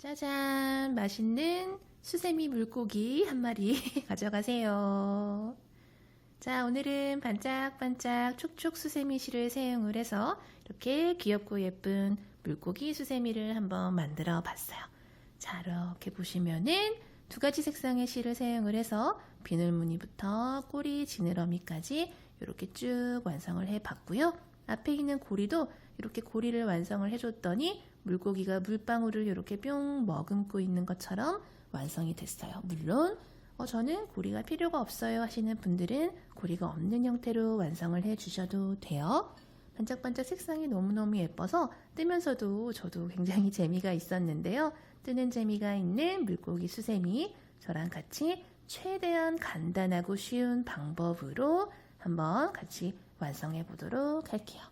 짜잔! 맛있는 수세미 물고기 한 마리 가져가세요. 자, 오늘은 반짝반짝 촉촉 수세미 실을 사용을 해서 이렇게 귀엽고 예쁜 물고기 수세미를 한번 만들어 봤어요. 자, 이렇게 보시면은 두 가지 색상의 실을 사용을 해서 비늘무늬부터 꼬리 지느러미까지 이렇게 쭉 완성을 해 봤고요. 앞에 있는 고리도 이렇게 고리를 완성을 해줬더니 물고기가 물방울을 이렇게 뿅 머금고 있는 것처럼 완성이 됐어요. 물론 저는 고리가 필요가 없어요 하시는 분들은 고리가 없는 형태로 완성을 해 주셔도 돼요. 반짝반짝 색상이 너무너무 예뻐서 뜨면서도 저도 굉장히 재미가 있었는데요. 뜨는 재미가 있는 물고기 수세미, 저랑 같이 최대한 간단하고 쉬운 방법으로 한번 같이 완성해 보도록 할게요.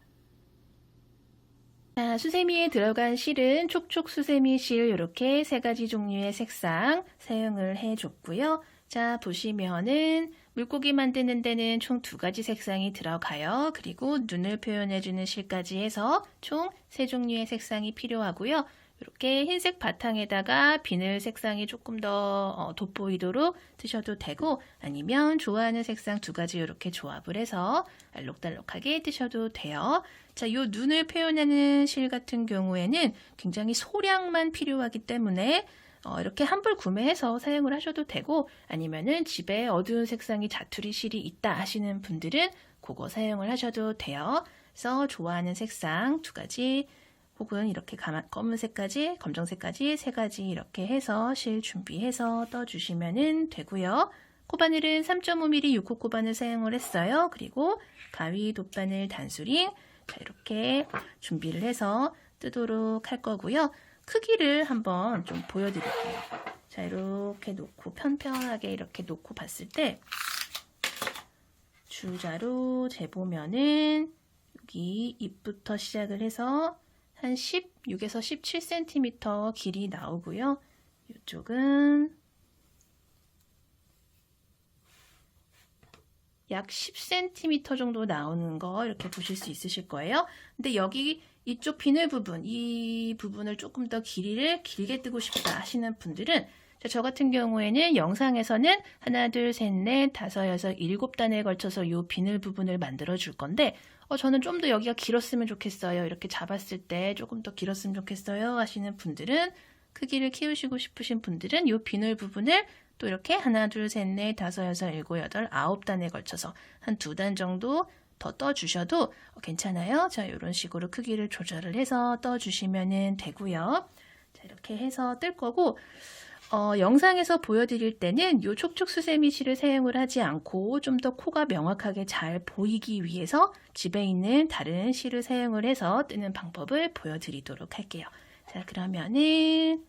자, 수세미에 들어간 실은 촉촉 수세미 실 이렇게 세 가지 종류의 색상 사용을 해줬고요. 자, 보시면은 물고기 만드는 데는 총 두 가지 색상이 들어가요. 그리고 눈을 표현해주는 실까지 해서 총 세 종류의 색상이 필요하고요. 이렇게 흰색 바탕에다가 비늘 색상이 조금 더 돋보이도록 뜨셔도 되고, 아니면 좋아하는 색상 두 가지 이렇게 조합을 해서 알록달록하게 뜨셔도 돼요. 자, 요 눈을 표현하는 실 같은 경우에는 굉장히 소량만 필요하기 때문에 이렇게 한 불 구매해서 사용을 하셔도 되고, 아니면은 집에 어두운 색상이 자투리 실이 있다 하시는 분들은 그거 사용을 하셔도 돼요. 그래서 좋아하는 색상 두 가지 혹은 이렇게 검은색까지, 검정색까지 세 가지 이렇게 해서 실 준비해서 떠주시면 되고요. 코바늘은 3.5mm 6호 코바늘 사용을 했어요. 그리고 가위, 돗바늘, 단수링 자, 이렇게 준비를 해서 뜨도록 할 거고요. 크기를 한번 좀 보여드릴게요. 자, 이렇게 놓고 편편하게 이렇게 놓고 봤을 때 주자로 재보면은 여기 입부터 시작을 해서 한 16에서 17cm 길이 나오고요. 이쪽은 약 10cm 정도 나오는 거 이렇게 보실 수 있으실 거예요. 근데 여기 이쪽 비늘 부분, 이 부분을 조금 더 길이를 길게 뜨고 싶다 하시는 분들은 저 같은 경우에는 영상에서는 하나, 둘, 셋, 넷, 다섯, 여섯, 일곱 단에 걸쳐서 이 비늘 부분을 만들어 줄 건데 저는 좀 더 여기가 길었으면 좋겠어요. 이렇게 잡았을 때 조금 더 길었으면 좋겠어요 하시는 분들은 크기를 키우시고 싶으신 분들은 이 비늘 부분을 또 이렇게 하나, 둘, 셋, 넷, 다섯, 여섯, 일곱, 여덟, 아홉 단에 걸쳐서 한 두 단 정도 더 떠주셔도 괜찮아요. 자, 이런 식으로 크기를 조절을 해서 떠주시면 되고요. 자, 이렇게 해서 뜰 거고 영상에서 보여드릴 때는 이 촉촉 수세미 실을 사용을 하지 않고 좀 더 코가 명확하게 잘 보이기 위해서 집에 있는 다른 실을 사용을 해서 뜨는 방법을 보여드리도록 할게요. 자, 그러면은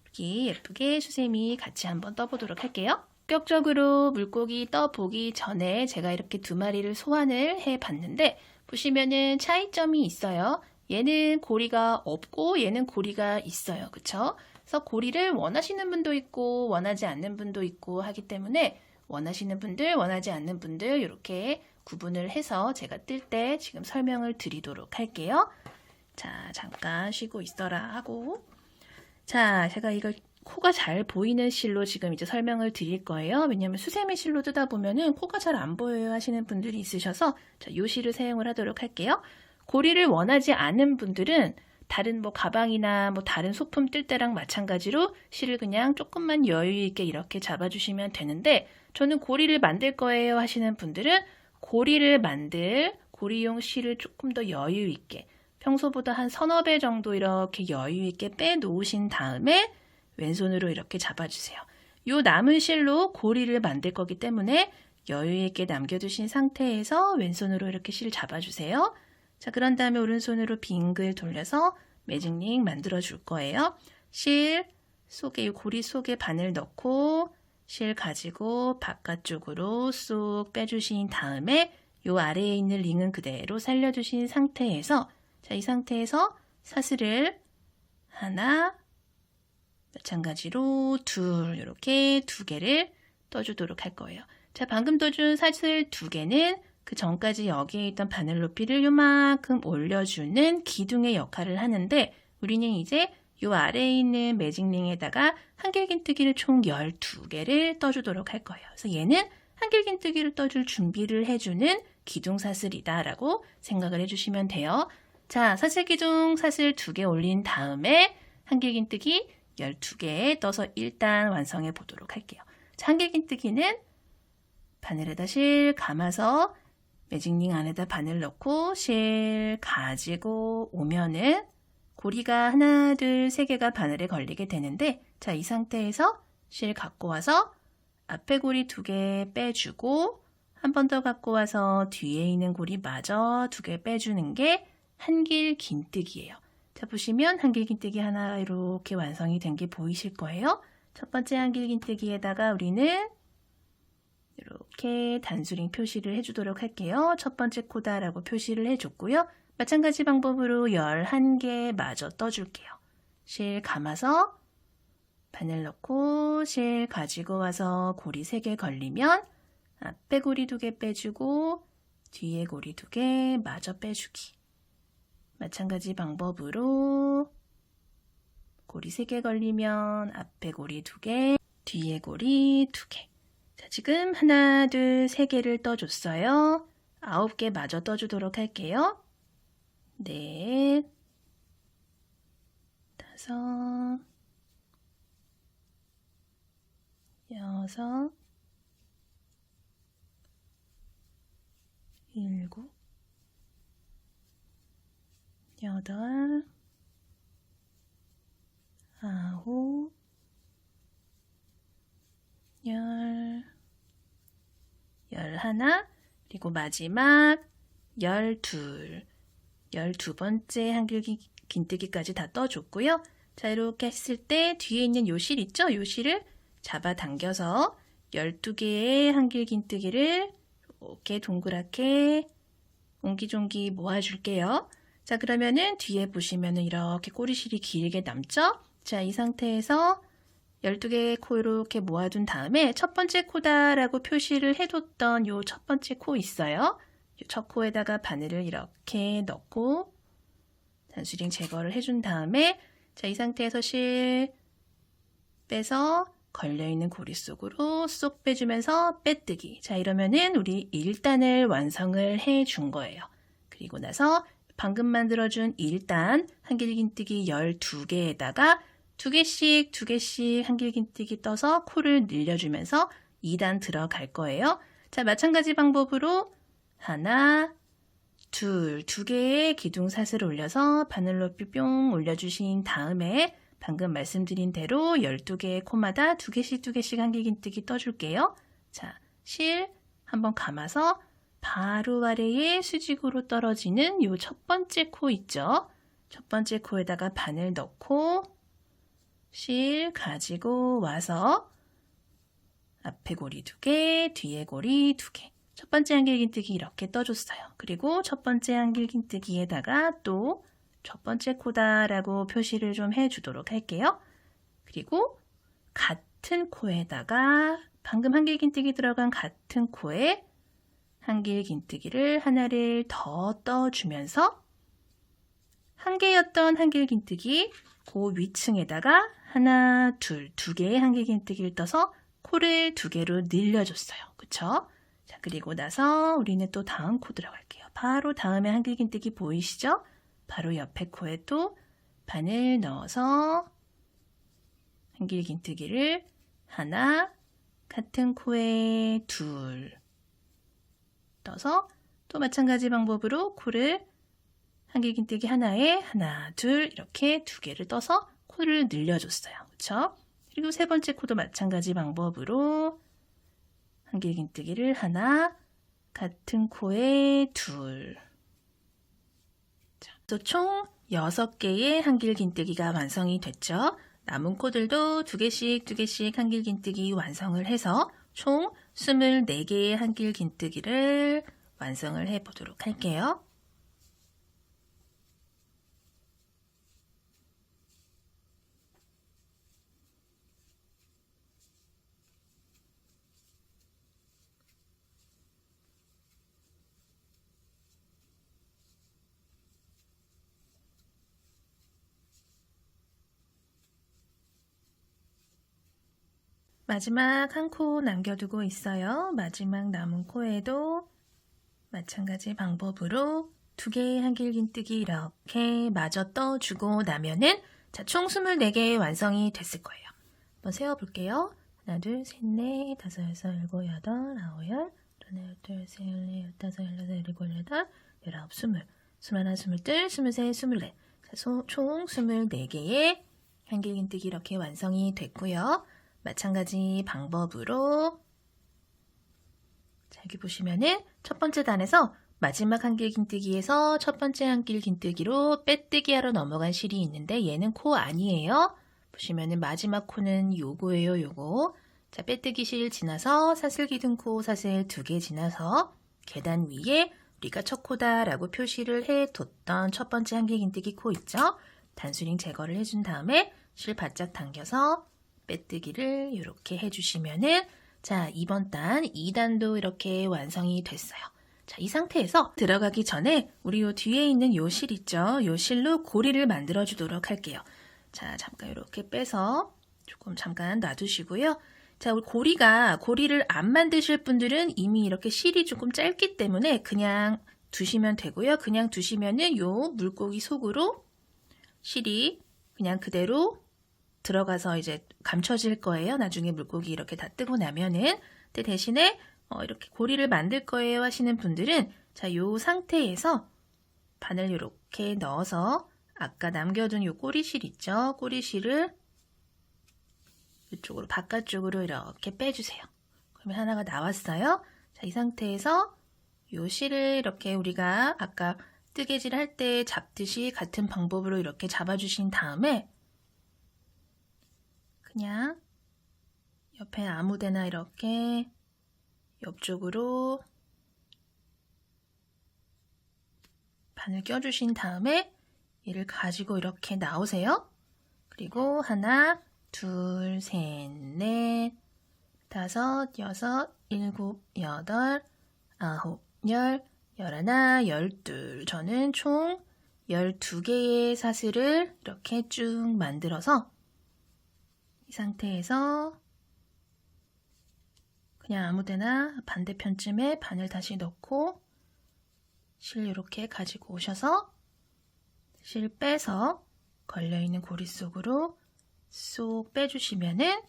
이렇게 예쁘게 수세미 같이 한번 떠보도록 할게요. 본격적으로 물고기 떠보기 전에 제가 이렇게 두 마리를 소환을 해 봤는데 보시면은 차이점이 있어요. 얘는 고리가 없고 얘는 고리가 있어요. 그쵸? 그래서 고리를 원하시는 분도 있고 원하지 않는 분도 있고 하기 때문에 원하시는 분들, 원하지 않는 분들 이렇게 구분을 해서 제가 뜰 때 지금 설명을 드리도록 할게요. 자, 잠깐 쉬고 있어라 하고 자, 제가 이걸 코가 잘 보이는 실로 지금 이제 설명을 드릴 거예요. 왜냐하면 수세미 실로 뜨다 보면은 코가 잘 안 보여요 하시는 분들이 있으셔서 자, 요 실을 사용을 하도록 할게요. 고리를 원하지 않은 분들은 다른 뭐 가방이나 뭐 다른 소품 뜰 때랑 마찬가지로 실을 그냥 조금만 여유 있게 이렇게 잡아주시면 되는데 저는 고리를 만들 거예요 하시는 분들은 고리를 만들 고리용 실을 조금 더 여유 있게 평소보다 한 서너 배 정도 이렇게 여유 있게 빼놓으신 다음에 왼손으로 이렇게 잡아주세요. 요 남은 실로 고리를 만들 거기 때문에 여유 있게 남겨두신 상태에서 왼손으로 이렇게 실 잡아주세요. 자, 그런 다음에 오른손으로 빙글 돌려서 매직링 만들어 줄 거예요. 실 속에, 이 고리 속에 바늘 넣고 실 가지고 바깥쪽으로 쏙 빼주신 다음에 요 아래에 있는 링은 그대로 살려주신 상태에서 자, 이 상태에서 사슬을 하나, 마찬가지로 둘, 이렇게 두 개를 떠주도록 할 거예요. 자, 방금 떠준 사슬 두 개는 그 전까지 여기에 있던 바늘 높이를 요만큼 올려주는 기둥의 역할을 하는데 우리는 이제 요 아래에 있는 매직링에다가 한길긴뜨기를 총 12개를 떠주도록 할 거예요. 그래서 얘는 한길긴뜨기를 떠줄 준비를 해주는 기둥사슬이다 라고 생각을 해주시면 돼요. 자, 사슬기둥 사슬 2개 올린 다음에 한길긴뜨기 12개 떠서 일단 완성해 보도록 할게요. 자, 한길긴뜨기는 바늘에다 실 감아서 매직링 안에다 바늘 넣고 실 가지고 오면은 고리가 하나, 둘, 세 개가 바늘에 걸리게 되는데, 자, 이 상태에서 실 갖고 와서 앞에 고리 2개 빼주고 한 번 더 갖고 와서 뒤에 있는 고리 마저 2개 빼주는 게 한길긴뜨기예요. 자, 보시면 한길긴뜨기 하나 이렇게 완성이 된 게 보이실 거예요. 첫 번째 한길긴뜨기에다가 우리는 이렇게 단수링 표시를 해주도록 할게요. 첫 번째 코다라고 표시를 해줬고요. 마찬가지 방법으로 11개 마저 떠줄게요. 실 감아서 바늘 넣고 실 가지고 와서 고리 3개 걸리면 앞에 고리 2개 빼주고 뒤에 고리 2개 마저 빼주기. 마찬가지 방법으로 고리 3개 걸리면 앞에 고리 2개, 뒤에 고리 2개. 자, 지금 하나, 둘, 3개를 떠줬어요. 9개 마저 떠주도록 할게요. 넷, 다섯, 여섯, 일곱, 여덟, 아홉, 열하나, 그리고 마지막 12. 12번째 한길긴뜨기까지 다 떠줬고요. 자, 이렇게 했을 때 뒤에 있는 요 실 있죠? 요 실을 잡아 당겨서 12개의 한길긴뜨기를 이렇게 동그랗게 옹기종기 모아줄게요. 자, 그러면은 뒤에 보시면은 이렇게 꼬리실이 길게 남죠? 자, 이 상태에서 12개의 코 이렇게 모아둔 다음에 첫 번째 코다라고 표시를 해뒀던 요 첫 번째 코 있어요. 요 첫 코에다가 바늘을 이렇게 넣고 단수링 제거를 해준 다음에 자, 이 상태에서 실 빼서 걸려있는 고리 속으로 쏙 빼주면서 빼뜨기. 자, 이러면은 우리 1단을 완성을 해준 거예요. 그리고 나서 방금 만들어준 1단 한길긴뜨기 12개에다가 2개씩 한길긴뜨기 떠서 코를 늘려주면서 2단 들어갈 거예요. 자, 마찬가지 방법으로 하나, 둘, 2개의 기둥사슬을 올려서 바늘 높이 뿅 올려주신 다음에 방금 말씀드린 대로 12개의 코마다 2개씩 한길긴뜨기 떠줄게요. 자, 실 한번 감아서 바로 아래에 수직으로 떨어지는 요 첫 번째 코 있죠? 첫 번째 코에다가 바늘 넣고 실 가지고 와서 앞에 고리 2개, 뒤에 고리 2개. 첫 번째 한길긴뜨기 이렇게 떠줬어요. 그리고 첫 번째 한길긴뜨기에다가 또 첫 번째 코다라고 표시를 좀 해주도록 할게요. 그리고 같은 코에다가 방금 한길긴뜨기 들어간 같은 코에 한길긴뜨기를 하나를 더 떠주면서 한 개였던 한길긴뜨기 그 위층에다가 하나, 둘, 2개의 한길긴뜨기를 떠서 코를 2개로 늘려줬어요. 그쵸? 자, 그리고 나서 우리는 또 다음 코 들어갈게요. 바로 다음에 한길긴뜨기 보이시죠? 바로 옆에 코에 또 바늘 넣어서 한길긴뜨기를 하나, 같은 코에 2 떠서 또 마찬가지 방법으로 코를 한길긴뜨기 하나에 하나, 둘 이렇게 2개를 떠서 코를 늘려줬어요. 그쵸? 그리고 세 번째 코도 마찬가지 방법으로 한길긴뜨기를 하나, 같은 코에 2. 자, 총 6개의 한길긴뜨기가 완성이 됐죠. 남은 코들도 2개씩 한길긴뜨기 완성을 해서 총 24개의 한길긴뜨기를 완성을 해보도록 할게요. 마지막 한 코 남겨두고 있어요. 마지막 남은 코에도 마찬가지 방법으로 2개의 한길긴뜨기 이렇게 마저 떠주고 나면은 자, 총 24개 완성이 됐을 거예요. 한번 세어볼게요. 하나, 둘, 셋, 넷, 다섯, 여섯, 일곱, 여덟, 아홉, 열, 하나, 둘, 셋, 넷, 열다섯, 열여덟, 일곱, 여덟, 열아홉, 스물, 스물하나, 스물둘, 스물셋, 스물넷. 총 24개의 한길긴뜨기 이렇게 완성이 됐고요. 마찬가지 방법으로 자, 여기 보시면은 첫 번째 단에서 마지막 한길긴뜨기에서 첫 번째 한길긴뜨기로 빼뜨기 하러 넘어간 실이 있는데 얘는 코 아니에요. 보시면은 마지막 코는 요거예요, 요거. 자, 빼뜨기 실 지나서 사슬기둥코 사슬 2개 지나서 계단 위에 우리가 첫 코다라고 표시를 해뒀던 첫 번째 한길긴뜨기 코 있죠? 단수링 제거를 해준 다음에 실 바짝 당겨서 빼뜨기를 이렇게 해주시면은 자, 이번 단 2단도 이렇게 완성이 됐어요. 자, 이 상태에서 들어가기 전에 우리 요 뒤에 있는 요 실 있죠? 요 실로 고리를 만들어 주도록 할게요. 자, 잠깐 이렇게 빼서 조금 잠깐 놔두시고요. 자, 우리 고리를 안 만드실 분들은 이미 이렇게 실이 조금 짧기 때문에 그냥 두시면 되고요. 그냥 두시면은 요 물고기 속으로 실이 그냥 그대로 들어가서 이제 감춰질 거예요. 나중에 물고기 이렇게 다 뜨고 나면은. 근데 대신에 이렇게 고리를 만들 거예요 하시는 분들은 자, 요 상태에서 바늘 이렇게 넣어서 아까 남겨둔 요 꼬리실 있죠? 꼬리실을 이쪽으로 바깥쪽으로 이렇게 빼주세요. 그러면 하나가 나왔어요. 자, 이 상태에서 요 실을 이렇게 우리가 아까 뜨개질 할 때 잡듯이 같은 방법으로 이렇게 잡아주신 다음에 그냥 옆에 아무데나 이렇게 옆쪽으로 바늘 껴주신 다음에 얘를 가지고 이렇게 나오세요. 그리고 하나, 둘, 셋, 넷, 다섯, 여섯, 일곱, 여덟, 아홉, 열, 열하나, 열둘. 저는 총 12개의 사슬을 이렇게 쭉 만들어서 이 상태에서 그냥 아무데나 반대편쯤에 바늘 다시 넣고 실 이렇게 가지고 오셔서 실 빼서 걸려있는 고리 속으로 쏙 빼주시면은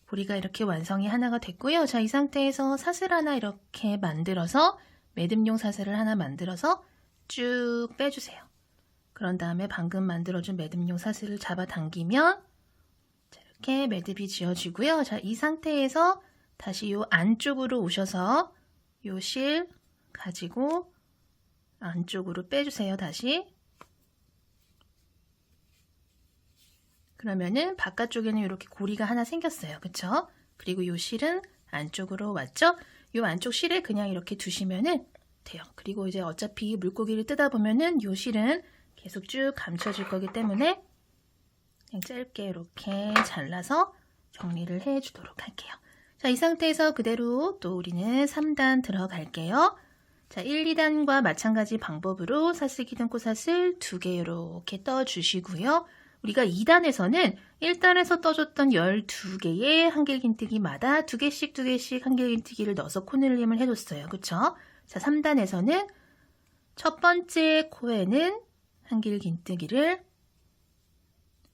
고리가 이렇게 완성이 하나가 됐고요. 자, 이 상태에서 사슬 하나 이렇게 만들어서 매듭용 사슬을 하나 만들어서 쭉 빼주세요. 그런 다음에 방금 만들어준 매듭용 사슬을 잡아당기면 자, 이렇게 매듭이 지어지고요. 자, 이 상태에서 다시 요 안쪽으로 오셔서 요 실 가지고 안쪽으로 빼주세요. 다시. 그러면은 바깥쪽에는 이렇게 고리가 하나 생겼어요. 그쵸? 그리고 요 실은 안쪽으로 왔죠? 요 안쪽 실에 그냥 이렇게 두시면은 돼요. 그리고 이제 어차피 물고기를 뜯다 보면은 요 실은 계속 쭉 감춰질 거기 때문에 그냥 짧게 이렇게 잘라서 정리를 해 주도록 할게요. 자, 이 상태에서 그대로 또 우리는 3단 들어갈게요. 자, 1, 2단과 마찬가지 방법으로 사슬기둥코 사슬 2개 이렇게 떠주시고요. 우리가 2단에서는 1단에서 떠줬던 12개의 한길긴뜨기마다 2개씩 한길긴뜨기를 넣어서 코늘림을 해줬어요. 그쵸? 자, 3단에서는 첫 번째 코에는 한길긴뜨기를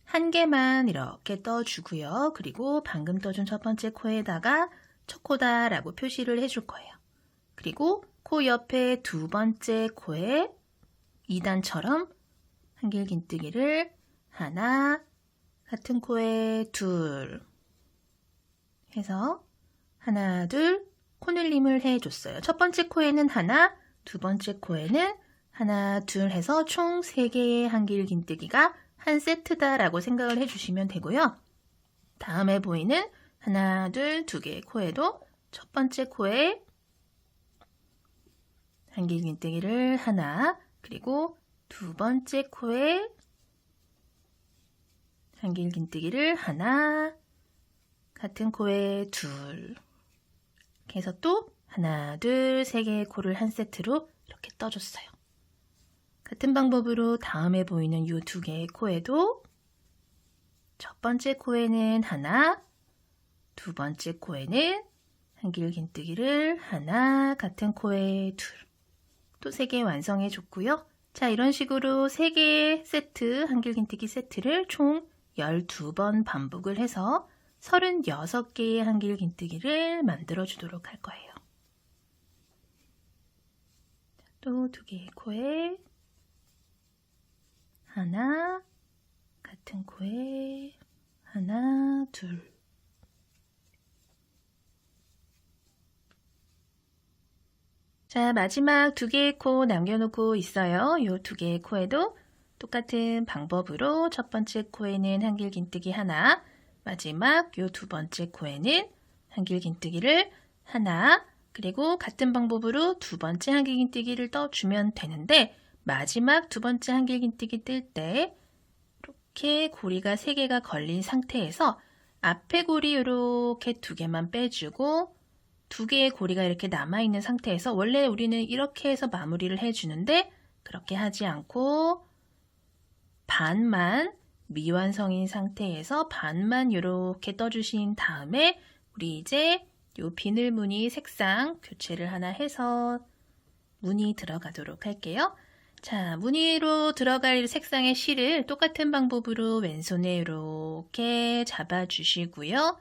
한 개만 이렇게 떠주고요. 그리고 방금 떠준 첫 번째 코에다가 첫 코다라고 표시를 해줄 거예요. 그리고 코 옆에 두 번째 코에 2단처럼 한길긴뜨기를 하나, 같은 코에 둘 해서 하나, 둘 코늘림을 해줬어요. 첫 번째 코에는 하나, 두 번째 코에는 하나, 둘 해서 총 3개의 한길긴뜨기가 한 세트다라고 생각을 해주시면 되고요. 다음에 보이는 하나, 둘, 2개의 코에도 첫 번째 코에 한길긴뜨기를 하나, 그리고 두 번째 코에 한길긴뜨기를 하나, 같은 코에 둘 이렇게 해서 또 하나, 둘, 3개의 코를 한 세트로 이렇게 떠줬어요. 같은 방법으로 다음에 보이는 이 2개의 코에도 첫 번째 코에는 하나, 두 번째 코에는 한길긴뜨기를 하나, 같은 코에 둘, 또 3개 완성해 줬고요. 자, 이런 식으로 3개의 세트, 한길긴뜨기 세트를 총 12번 반복을 해서 36개의 한길긴뜨기를 만들어 주도록 할 거예요. 또 2개의 코에 하나, 같은 코에 하나, 둘. 자, 마지막 2개의 코 남겨놓고 있어요. 이 2개의 코에도 똑같은 방법으로 첫 번째 코에는 한길긴뜨기 하나, 마지막 이 2번째 코에는 한길긴뜨기를 하나, 그리고 같은 방법으로 2번째 한길긴뜨기를 떠주면 되는데 마지막 2번째 한길긴뜨기 뜰 때 이렇게 고리가 3개가 걸린 상태에서 앞에 고리 이렇게 2개만 빼주고 2개의 고리가 이렇게 남아있는 상태에서 원래 우리는 이렇게 해서 마무리를 해주는데 그렇게 하지 않고 반만 미완성인 상태에서 반만 이렇게 떠주신 다음에 우리 이제 이 비늘 무늬 색상 교체를 하나 해서 무늬 들어가도록 할게요. 자, 무늬로 들어갈 색상의 실을 똑같은 방법으로 왼손에 이렇게 잡아주시고요.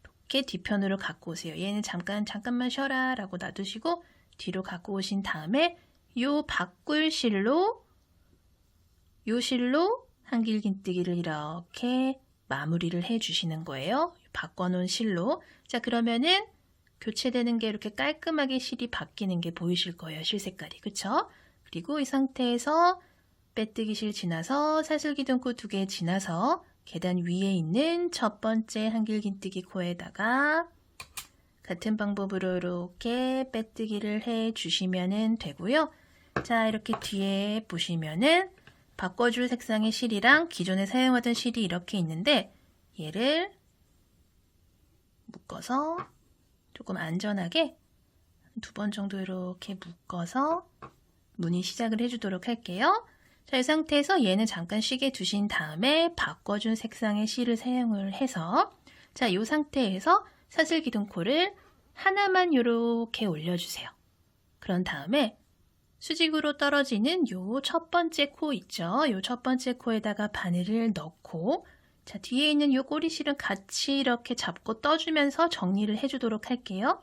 이렇게 뒤편으로 갖고 오세요. 얘는 잠깐만 쉬어라 라고 놔두시고 뒤로 갖고 오신 다음에 요 바꿀 실로 한길긴뜨기를 이렇게 마무리를 해주시는 거예요. 바꿔놓은 실로. 자, 그러면은 교체되는 게 이렇게 깔끔하게 실이 바뀌는 게 보이실 거예요. 실 색깔이. 그쵸? 그리고 이 상태에서 빼뜨기 실 지나서 사슬기둥코 2개 지나서 계단 위에 있는 첫 번째 한길긴뜨기 코에다가 같은 방법으로 이렇게 빼뜨기를 해 주시면 되고요. 자, 이렇게 뒤에 보시면은 바꿔줄 색상의 실이랑 기존에 사용하던 실이 이렇게 있는데 얘를 묶어서 조금 안전하게 2번 정도 이렇게 묶어서 무늬 시작을 해주도록 할게요. 자, 이 상태에서 얘는 잠깐 쉬게 두신 다음에 바꿔준 색상의 실을 사용을 해서 자, 이 상태에서 사슬기둥코를 하나만 이렇게 올려주세요. 그런 다음에 수직으로 떨어지는 요 첫 번째 코 있죠? 요 첫 번째 코에다가 바늘을 넣고 자, 뒤에 있는 요 꼬리실은 같이 이렇게 잡고 떠주면서 정리를 해주도록 할게요.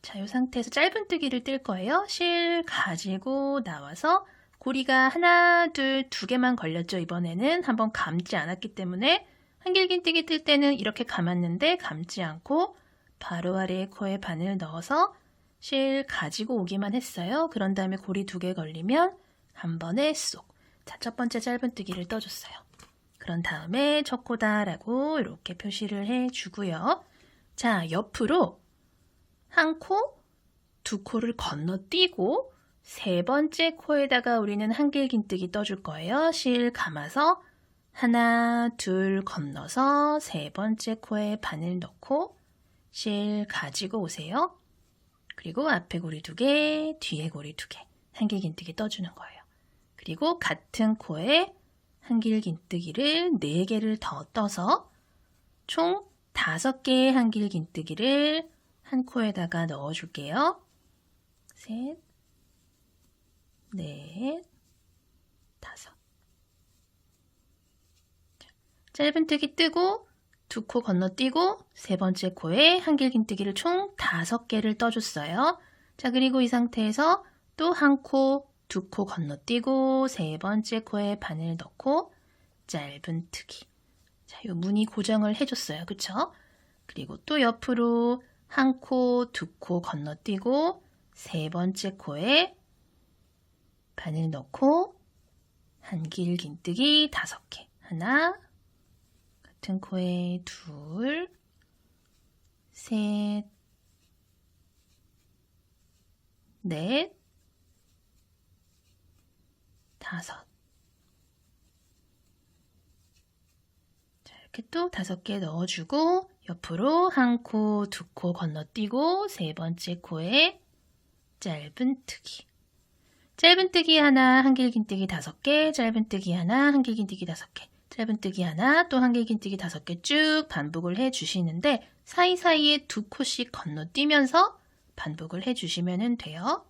자, 이 상태에서 짧은뜨기를 뜰 거예요. 실 가지고 나와서 고리가 하나, 둘, 2개만 걸렸죠. 이번에는 한번 감지 않았기 때문에 한길긴뜨기 뜰 때는 이렇게 감았는데 감지 않고 바로 아래에 코에 바늘 넣어서 실 가지고 오기만 했어요. 그런 다음에 고리 2개 걸리면 한 번에 쏙. 자, 첫 번째 짧은뜨기를 떠줬어요. 그런 다음에 첫 코다라고 이렇게 표시를 해주고요. 자, 옆으로 한 코, 2코를 건너뛰고 3번째 코에다가 우리는 한길긴뜨기 떠줄 거예요. 실 감아서 하나, 둘 건너서 3번째 코에 바늘 넣고 실 가지고 오세요. 그리고 앞에 고리 2개, 뒤에 고리 2개, 한길긴뜨기 떠주는 거예요. 그리고 같은 코에 한길긴뜨기를 4개를 더 떠서 총 5개의 한길긴뜨기를 한 코에다가 넣어줄게요. 셋, 넷, 5. 짧은뜨기 뜨고 2코 건너뛰고 3번째 코에 한길긴뜨기를 총 5개를 떠줬어요. 자, 그리고 이 상태에서 또 한 코, 2코 건너뛰고 3번째 코에 바늘 넣고 짧은뜨기. 자, 요 무늬 고정을 해줬어요. 그쵸? 그리고 또 옆으로 한 코, 2코 건너뛰고 3번째 코에 바늘 넣고 한길긴뜨기 5개. 하나, 같은 코에 2, 셋, 넷, 5. 자, 이렇게 또 5개 넣어주고 옆으로 한 코, 2코 건너뛰고 3번째 코에 짧은뜨기. 짧은뜨기 하나, 한길긴뜨기 5개, 짧은뜨기 하나, 한길긴뜨기 5개, 짧은뜨기 하나, 또 한길긴뜨기 5개 쭉 반복을 해주시는데 사이사이에 2코씩 건너뛰면서 반복을 해주시면 돼요.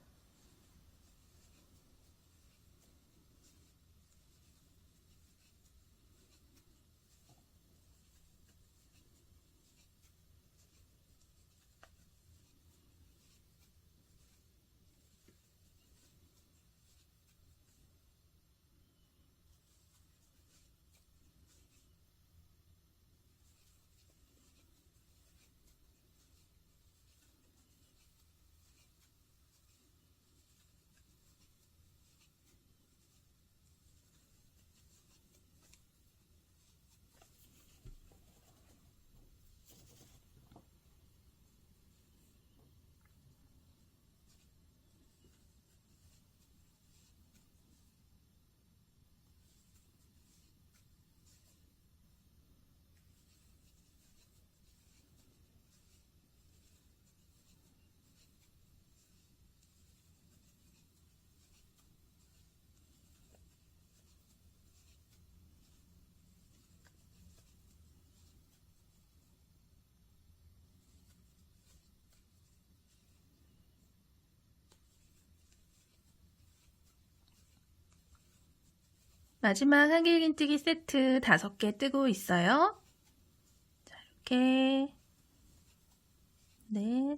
마지막 한길긴뜨기 세트 5개 뜨고 있어요. 자, 이렇게 네,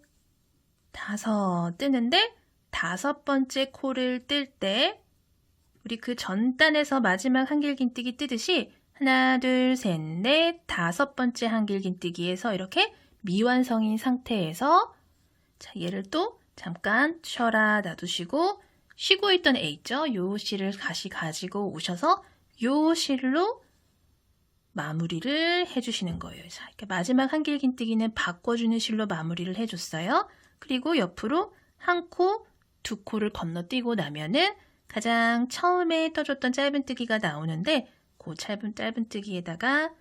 5 뜨는데 5번째 코를 뜰 때 우리 그 전단에서 마지막 한길긴뜨기 뜨듯이 하나, 둘, 셋, 넷, 5번째 한길긴뜨기에서 이렇게 미완성인 상태에서 자, 얘를 또 잠깐 쉬어라 놔두시고 쉬고 있던 애 있죠? 요 실을 다시 가지고 오셔서 요 실로 마무리를 해주시는 거예요. 자, 이렇게 마지막 한길긴뜨기는 바꿔주는 실로 마무리를 해줬어요. 그리고 옆으로 1코, 2코를 건너뛰고 나면은 가장 처음에 떠줬던 짧은뜨기가 나오는데 그 짧은뜨기에다가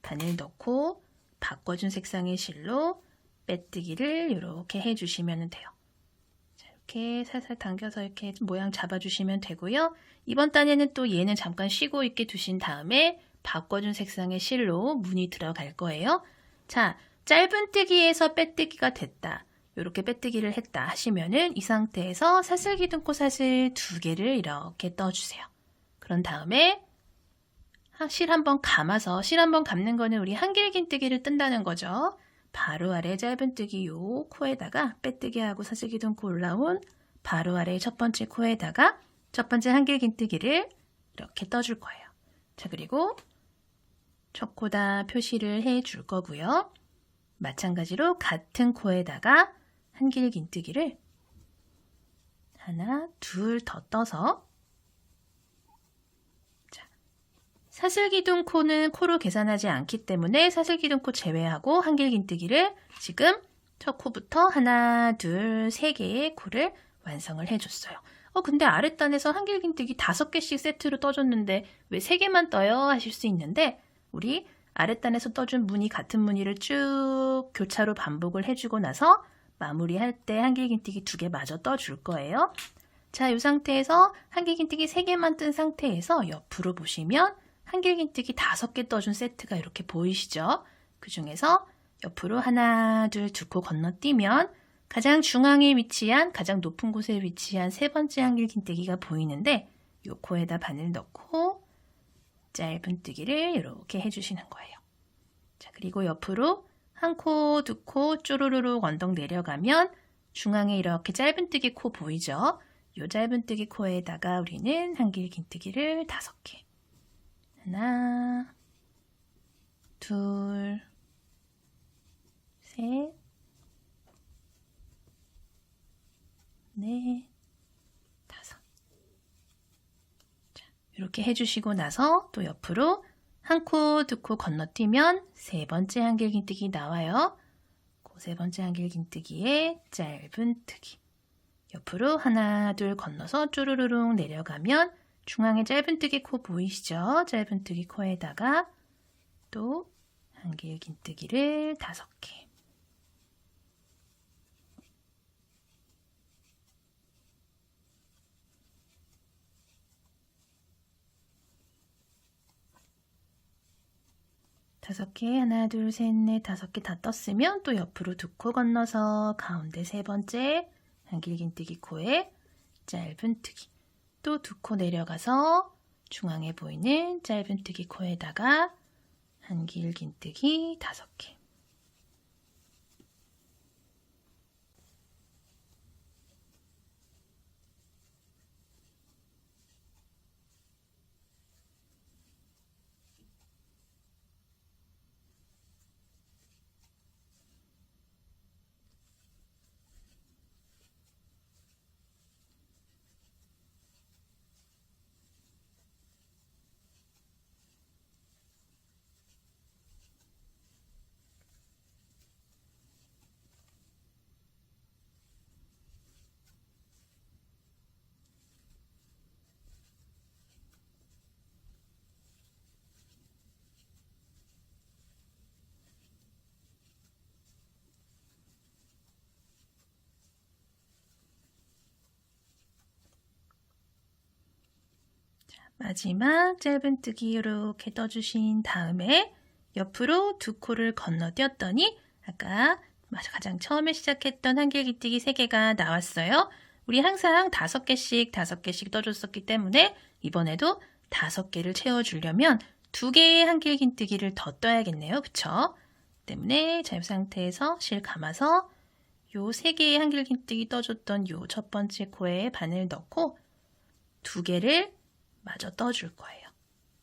바늘 넣고 바꿔준 색상의 실로 빼뜨기를 이렇게 해주시면 돼요. 자, 이렇게 살살 당겨서 이렇게 모양 잡아주시면 되고요. 이번 단에는 또 얘는 잠깐 쉬고 있게 두신 다음에 바꿔준 색상의 실로 무늬 들어갈 거예요. 자, 짧은뜨기에서 빼뜨기가 됐다. 이렇게 빼뜨기를 했다 하시면은 이 상태에서 사슬기둥코 사슬 2개를 이렇게 떠주세요. 그런 다음에 실 한번 감아서 실 한번 감는 거는 우리 한길긴뜨기를 뜬다는 거죠. 바로 아래 짧은뜨기 요 코에다가 빼뜨기하고 사슬기둥코 올라온 바로 아래 첫 번째 코에다가 첫 번째 한길긴뜨기를 이렇게 떠줄 거예요. 자, 그리고 첫 코다 표시를 해 줄 거고요. 마찬가지로 같은 코에다가 한길긴뜨기를 하나, 둘 더 떠서 자, 사슬기둥코는 코로 계산하지 않기 때문에 사슬기둥코 제외하고 한길긴뜨기를 지금 첫 코부터 하나, 둘, 3개의 코를 완성을 해줬어요. 근데 아랫단에서 한길긴뜨기 5개씩 세트로 떠줬는데 왜 3개만 떠요? 하실 수 있는데 우리 아랫단에서 떠준 무늬 같은 무늬를 쭉 교차로 반복을 해주고 나서 마무리할 때 한길긴뜨기 2개 마저 떠줄 거예요. 자, 이 상태에서 한길긴뜨기 3개만 뜬 상태에서 옆으로 보시면 한길긴뜨기 5개 떠준 세트가 이렇게 보이시죠? 그 중에서 옆으로 하나, 둘, 2코 건너뛰면 가장 중앙에 위치한, 가장 높은 곳에 위치한 3번째 한길긴뜨기가 보이는데 이 코에다 바늘 넣고 짧은뜨기를 이렇게 해주시는 거예요. 자, 그리고 옆으로 1코, 2코 쪼르르륵 언덕 내려가면 중앙에 이렇게 짧은뜨기 코 보이죠? 이 짧은뜨기 코에다가 우리는 한길긴뜨기를 5개. 하나, 둘, 셋, 넷, 5. 자, 이렇게 해주시고 나서 또 옆으로 1코, 2코 건너뛰면 3번째 한길긴뜨기 나와요. 그 3번째 한길긴뜨기에 짧은뜨기. 옆으로 하나, 둘 건너서 쪼르르륵 내려가면 중앙에 짧은뜨기 코 보이시죠? 짧은뜨기 코에다가 또 한길긴뜨기를 5개. 5개, 하나, 둘, 셋, 넷, 5개 다 떴으면 또 옆으로 2코 건너서 가운데 3번째 한길긴뜨기 코에 짧은뜨기, 또 2코 내려가서 중앙에 보이는 짧은뜨기 코에다가 한길긴뜨기 5개. 마지막 짧은뜨기 이렇게 떠주신 다음에 옆으로 2코를 건너뛰었더니 아까 가장 처음에 시작했던 한길기뜨기 3개가 나왔어요. 우리 항상 5개씩 떠줬었기 때문에 이번에도 5개를 채워주려면 2개의 한길긴뜨기를 더 떠야겠네요. 그쵸? 때문에 자유상태에서 실 감아서 요 3개의 한길긴뜨기 떠줬던 요 첫 번째 코에 바늘 넣고 2개를 마저 떠줄 거예요.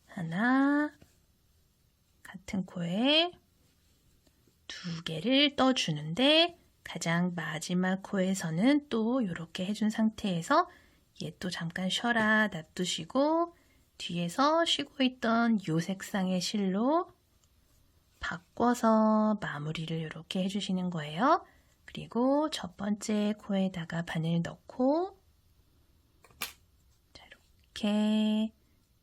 하나, 같은 코에 2개를 떠주는데 가장 마지막 코에서는 또 이렇게 해준 상태에서 얘 또 잠깐 쉬어라 놔두시고 뒤에서 쉬고 있던 요 색상의 실로 바꿔서 마무리를 이렇게 해주시는 거예요. 그리고 첫 번째 코에다가 바늘 넣고 이렇게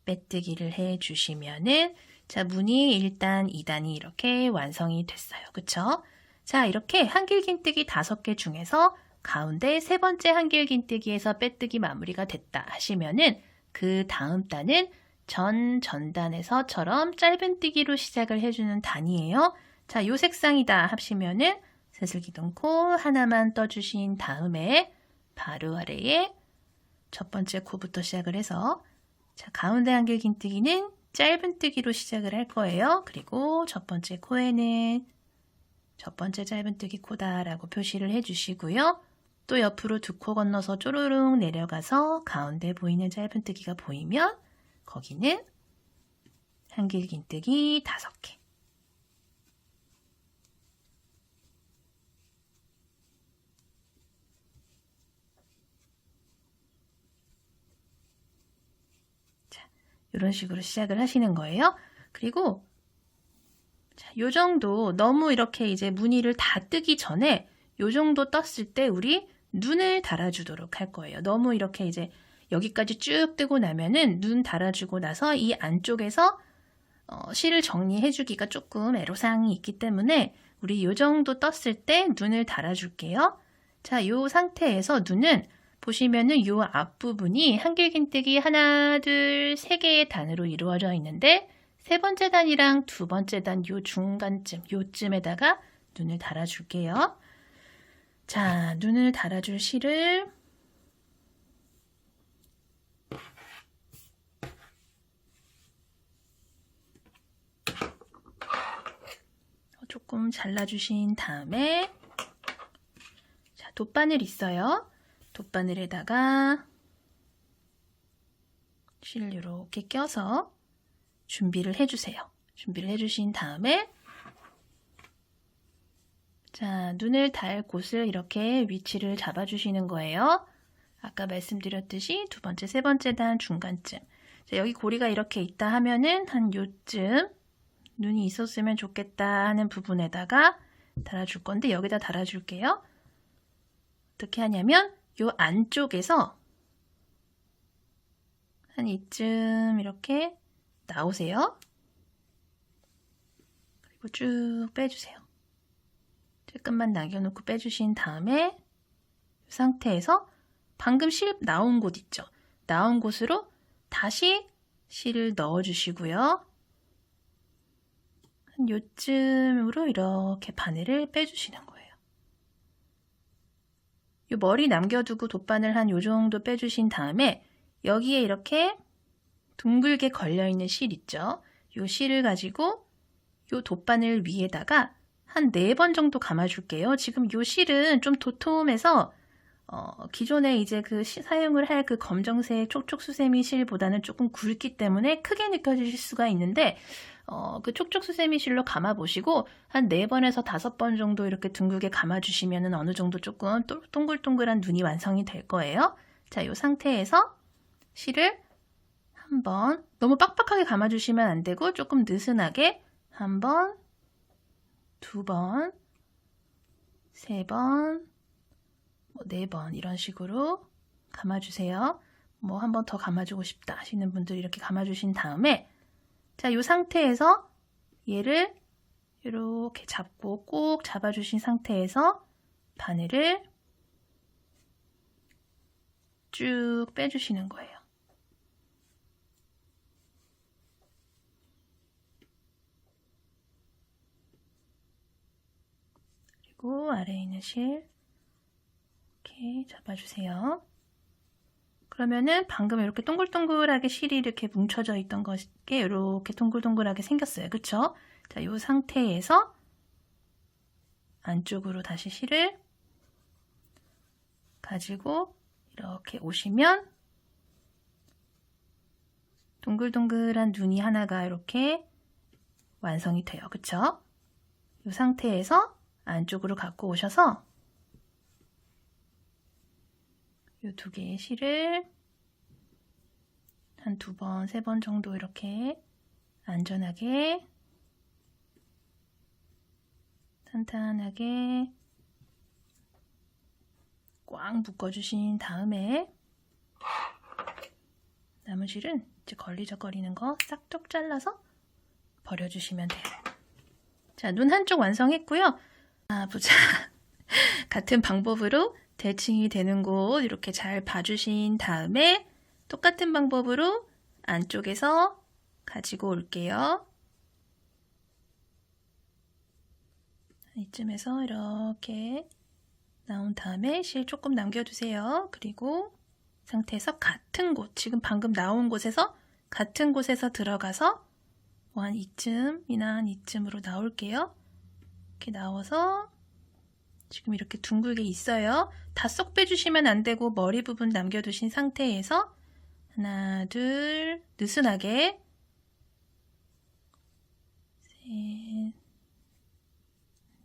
빼뜨기를 해주시면은 자, 무늬 일단 2단이 이렇게 완성이 됐어요. 그쵸? 자, 이렇게 한길긴뜨기 5개 중에서 가운데 3번째 한길긴뜨기에서 빼뜨기 마무리가 됐다 하시면은 그 다음 단은 전단에서처럼 짧은뜨기로 시작을 해주는 단이에요. 자, 요 색상이다 하시면은 새슬기둥코 하나만 떠주신 다음에 바로 아래에 첫 번째 코부터 시작을 해서 자, 가운데 한길긴뜨기는 짧은뜨기로 시작을 할 거예요. 그리고 첫 번째 코에는 첫 번째 짧은뜨기 코다 라고 표시를 해주시고요. 또 옆으로 2코 건너서 쪼르륵 내려가서 가운데 보이는 짧은뜨기가 보이면 거기는 한길긴뜨기 5개. 이런 식으로 시작을 하시는 거예요. 그리고 자, 요 정도 너무 이렇게 이제 무늬를 다 뜨기 전에 요 정도 떴을 때 우리 눈을 달아주도록 할 거예요. 너무 이렇게 이제 여기까지 쭉 뜨고 나면은 눈 달아주고 나서 이 안쪽에서 실을 정리해주기가 조금 애로사항이 있기 때문에 우리 요 정도 떴을 때 눈을 달아줄게요. 자, 요 상태에서 눈은 보시면은 요 앞부분이 한길긴뜨기 하나, 둘, 3개의 단으로 이루어져 있는데 3번째 단이랑 2번째 단 요 중간쯤, 요쯤에다가 눈을 달아줄게요. 자, 눈을 달아줄 실을 조금 잘라주신 다음에 자, 돗바늘 있어요. 돗바늘에다가 실 이렇게 껴서 준비를 해주세요. 준비를 해주신 다음에 자, 눈을 달 곳을 이렇게 위치를 잡아주시는 거예요. 아까 말씀드렸듯이 2번째, 3번째 단 중간쯤. 자, 여기 고리가 이렇게 있다 하면은 한 요쯤 눈이 있었으면 좋겠다 하는 부분에다가 달아줄 건데 여기다 달아줄게요. 어떻게 하냐면 요 안쪽에서 한 이쯤 이렇게 나오세요. 그리고 쭉 빼주세요. 조금만 남겨놓고 빼주신 다음에 이 상태에서 방금 실 나온 곳 있죠? 나온 곳으로 다시 실을 넣어주시고요. 한 요쯤으로 이렇게 바늘을 빼주시는 거예요. 요 머리 남겨두고 돗바늘 한 요정도 빼주신 다음에 여기에 이렇게 둥글게 걸려있는 실 있죠? 요 실을 가지고 요 돗바늘 위에다가 한 4번 정도 감아줄게요. 지금 요 실은 좀 도톰해서 기존에 이제 사용을 할 그 검정색 촉촉수세미 실보다는 조금 굵기 때문에 크게 느껴지실 수가 있는데 그 촉촉수세미 실로 감아보시고 한 4번에서 5번 정도 이렇게 둥글게 감아주시면 어느 정도 조금 동글동글한 눈이 완성이 될 거예요. 자, 이 상태에서 실을 한번 너무 빡빡하게 감아주시면 안 되고 조금 느슨하게 1번, 2번, 3번, 4번 이런 식으로 감아주세요. 뭐 한 번 더 감아주고 싶다 하시는 분들 이렇게 감아주신 다음에 자, 이 상태에서 얘를 이렇게 잡고 꼭 잡아주신 상태에서 바늘을 쭉 빼주시는 거예요. 그리고 아래에 있는 실 이렇게 잡아주세요. 그러면은 방금 이렇게 동글동글하게 실이 이렇게 뭉쳐져 있던 것이 이렇게 동글동글하게 생겼어요. 그쵸? 자, 이 상태에서 안쪽으로 다시 실을 가지고 이렇게 오시면 동글동글한 눈이 하나가 이렇게 완성이 돼요. 그쵸? 이 상태에서 안쪽으로 갖고 오셔서 이 2개의 실을 한 2번, 3번 정도 이렇게 안전하게 탄탄하게 꽉 묶어주신 다음에 남은 실은 이제 걸리적거리는 거 싹둑 잘라서 버려주시면 돼요. 자, 눈 한쪽 완성했고요. 보자. 같은 방법으로 대칭이 되는 곳 이렇게 잘 봐주신 다음에 똑같은 방법으로 안쪽에서 가지고 올게요. 이쯤에서 이렇게 나온 다음에 실 조금 남겨두세요. 그리고 상태에서 같은 곳, 지금 방금 나온 곳에서 같은 곳에서 들어가서 한 이쯤이나 한 이쯤으로 나올게요. 이렇게 나와서 지금 이렇게 둥글게 있어요. 다 쏙 빼주시면 안 되고 머리 부분 남겨두신 상태에서 하나, 둘, 느슨하게 셋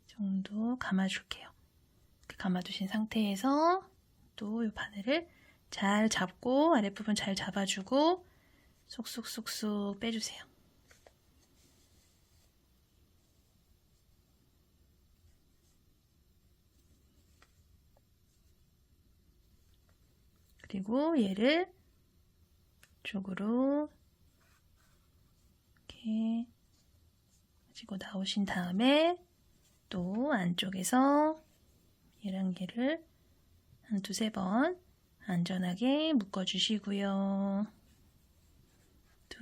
정도 감아줄게요. 이렇게 감아두신 상태에서 또 이 바늘을 잘 잡고 아랫부분 잘 잡아주고 쏙쏙쏙쏙 빼주세요. 그리고 얘를 이쪽으로 이렇게 가지고 나오신 다음에 또 안쪽에서 얘랑 얘를 한 2-3번 안전하게 묶어주시고요. 2,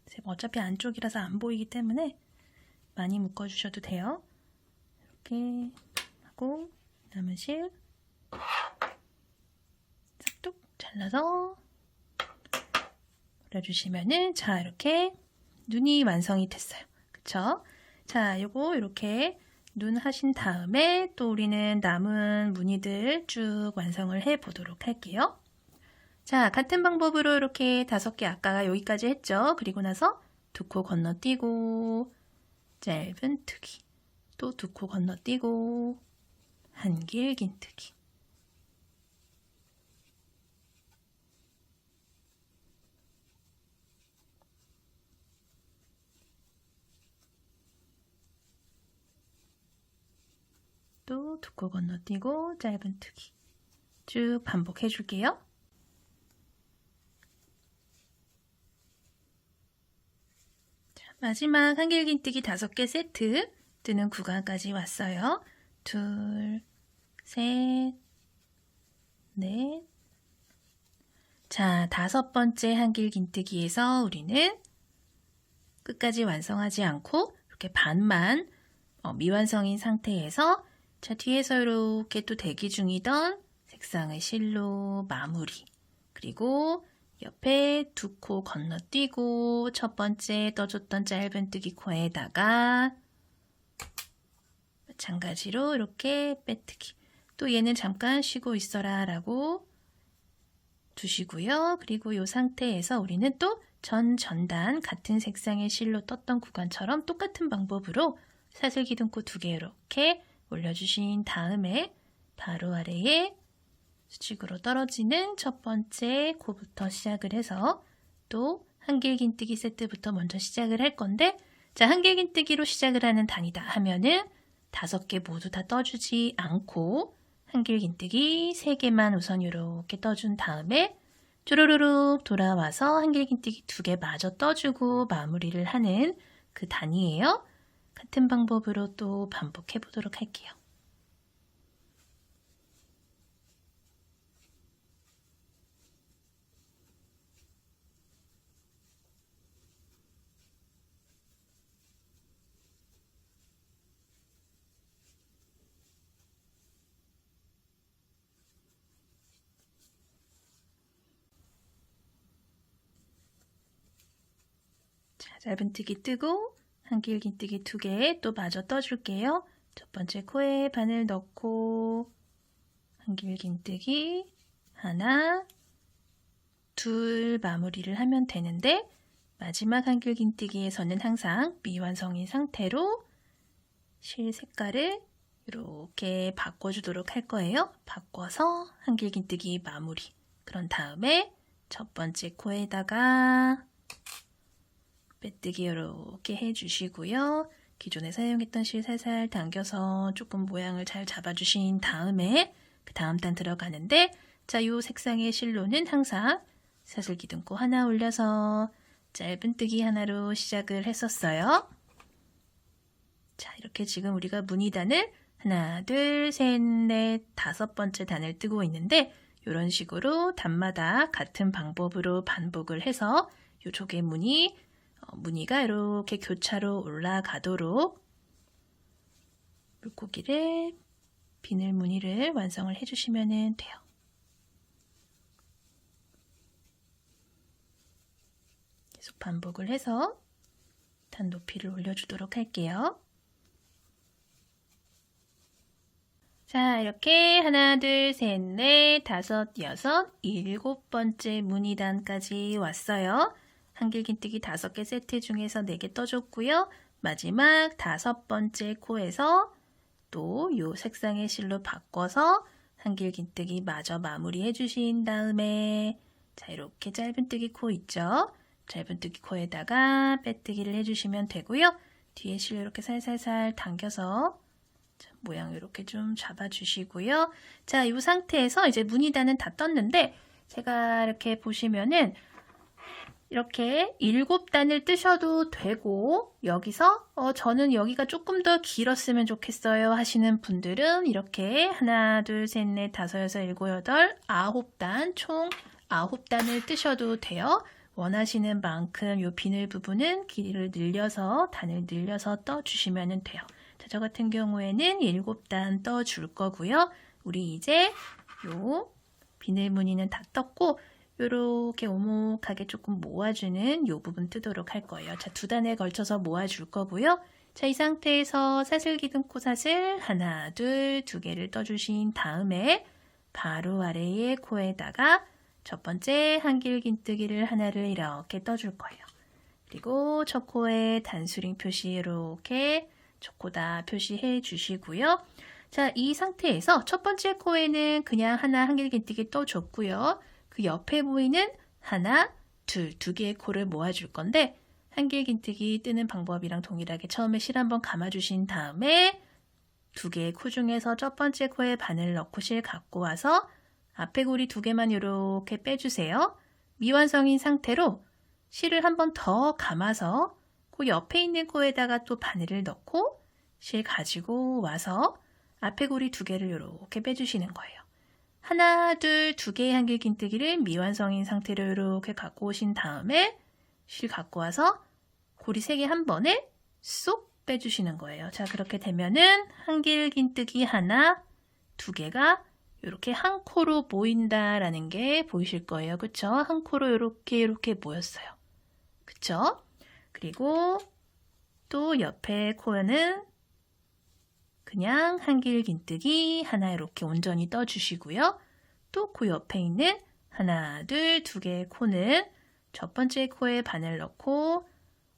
3번 어차피 안쪽이라서 안 보이기 때문에 많이 묶어주셔도 돼요. 이렇게 하고 남은 실 싹둑 잘라서 올려주시면은 자 이렇게 눈이 완성이 됐어요. 그쵸? 자 요거 이렇게 눈 하신 다음에 또 우리는 남은 무늬들 쭉 완성을 해 보도록 할게요. 자 같은 방법으로 이렇게 5개 아까 여기까지 했죠. 그리고 나서 2코 건너뛰고 짧은 트기 또 2코 건너뛰고 한길 긴뜨기 또 2코 건너뛰고 짧은 트기 쭉 반복해 줄게요. 자, 마지막 한길 긴뜨기 5개 세트 뜨는 구간까지 왔어요. 2, 3, 4 자, 5번째 한길 긴뜨기에서 우리는 끝까지 완성하지 않고 이렇게 반만 미완성인 상태에서 자, 뒤에서 이렇게 또 대기 중이던 색상의 실로 마무리. 그리고 옆에 두 코 건너뛰고 첫 번째 떠줬던 짧은뜨기 코에다가 마찬가지로 이렇게 빼뜨기. 또 얘는 잠깐 쉬고 있어라 라고 두시고요. 그리고 이 상태에서 우리는 또 전단 같은 색상의 실로 떴던 구간처럼 똑같은 방법으로 사슬기둥코 2개 이렇게 올려주신 다음에 바로 아래에 수직으로 떨어지는 첫 번째 코부터 시작을 해서 또 한길긴뜨기 세트부터 먼저 시작을 할 건데 자, 한길긴뜨기로 시작을 하는 단이다 하면은 5개 모두 다 떠주지 않고 한길긴뜨기 3개만 우선 이렇게 떠준 다음에 쭈루루룩 돌아와서 한길긴뜨기 2개 마저 떠주고 마무리를 하는 그 단이에요. 같은 방법으로 또 반복해 보도록 할게요. 자, 짧은뜨기 뜨고 한길긴뜨기 2개 또 마저 떠줄게요. 첫 번째 코에 바늘 넣고 한길긴뜨기 하나, 둘 마무리를 하면 되는데 마지막 한길긴뜨기에서는 항상 미완성인 상태로 실 색깔을 이렇게 바꿔주도록 할 거예요. 바꿔서 한길긴뜨기 마무리. 그런 다음에 첫 번째 코에다가 빼뜨기 이렇게 해주시고요. 기존에 사용했던 실 살살 당겨서 조금 모양을 잘 잡아주신 다음에 그 다음 단 들어가는데 자, 이 색상의 실로는 항상 사슬기둥코 하나 올려서 짧은뜨기 하나로 시작을 했었어요. 자, 이렇게 지금 우리가 무늬단을 하나, 둘, 셋, 넷, 5번째 단을 뜨고 있는데 이런 식으로 단마다 같은 방법으로 반복을 해서 이 조개 무늬가 이렇게 교차로 올라가도록 물고기를 비늘 무늬를 완성을 해주시면 돼요. 계속 반복을 해서 단 높이를 올려주도록 할게요. 자, 이렇게 하나, 둘, 셋, 넷, 5, 6, 7번째 무늬단까지 왔어요. 한길긴뜨기 5개 세트 중에서 4개 떠줬고요. 마지막 5번째 코에서 또 이 색상의 실로 바꿔서 한길긴뜨기 마저 마무리 해주신 다음에 자, 이렇게 짧은뜨기 코 있죠? 짧은뜨기 코에다가 빼뜨기를 해주시면 되고요. 뒤에 실 이렇게 살살살 당겨서 모양 이렇게 좀 잡아주시고요. 자, 이 상태에서 이제 무늬단은 다 떴는데 제가 이렇게 보시면은 이렇게 7단을 뜨셔도 되고 여기서 저는 여기가 조금 더 길었으면 좋겠어요 하시는 분들은 이렇게 하나, 둘, 셋, 넷, 5, 6, 7, 8, 9단 총 9단을 뜨셔도 돼요. 원하시는 만큼 이 비늘 부분은 길이를 늘려서 단을 늘려서 떠주시면 돼요. 자, 저 같은 경우에는 7단 떠줄 거고요. 우리 이제 요 비늘 무늬는 다 떴고 요렇게 오목하게 조금 모아주는 요 부분 뜨도록 할 거예요. 자, 2단에 걸쳐서 모아줄 거고요. 자, 이 상태에서 사슬기둥코 사슬 하나, 둘, 2개를 떠주신 다음에 바로 아래의 코에다가 첫 번째 한길긴뜨기를 하나를 이렇게 떠줄 거예요. 그리고 첫 코에 단수링 표시 이렇게 첫 코다 표시해 주시고요. 자, 이 상태에서 첫 번째 코에는 그냥 하나 한길긴뜨기 떠줬고요. 그 옆에 보이는 하나, 둘, 2개의 코를 모아줄 건데 한길긴뜨기 뜨는 방법이랑 동일하게 처음에 실 한번 감아주신 다음에 2개의 코 중에서 첫 번째 코에 바늘 넣고 실 갖고 와서 앞에 고리 2개만 이렇게 빼주세요. 미완성인 상태로 실을 한 번 더 감아서 그 옆에 있는 코에다가 또 바늘을 넣고 실 가지고 와서 앞에 고리 2개를 이렇게 빼주시는 거예요. 하나, 둘, 2개의 한길긴뜨기를 미완성인 상태로 이렇게 갖고 오신 다음에 실 갖고 와서 고리 3개 한 번에 쏙 빼주시는 거예요. 자, 그렇게 되면은 한길긴뜨기 하나, 2개가 이렇게 한 코로 모인다라는 게 보이실 거예요. 그쵸? 한 코로 이렇게 모였어요. 그쵸? 그리고 또 옆에 코는 그냥 한길긴뜨기 하나 이렇게 온전히 떠주시고요. 또 그 옆에 있는 하나, 둘, 2개의 코는 첫 번째 코에 바늘 넣고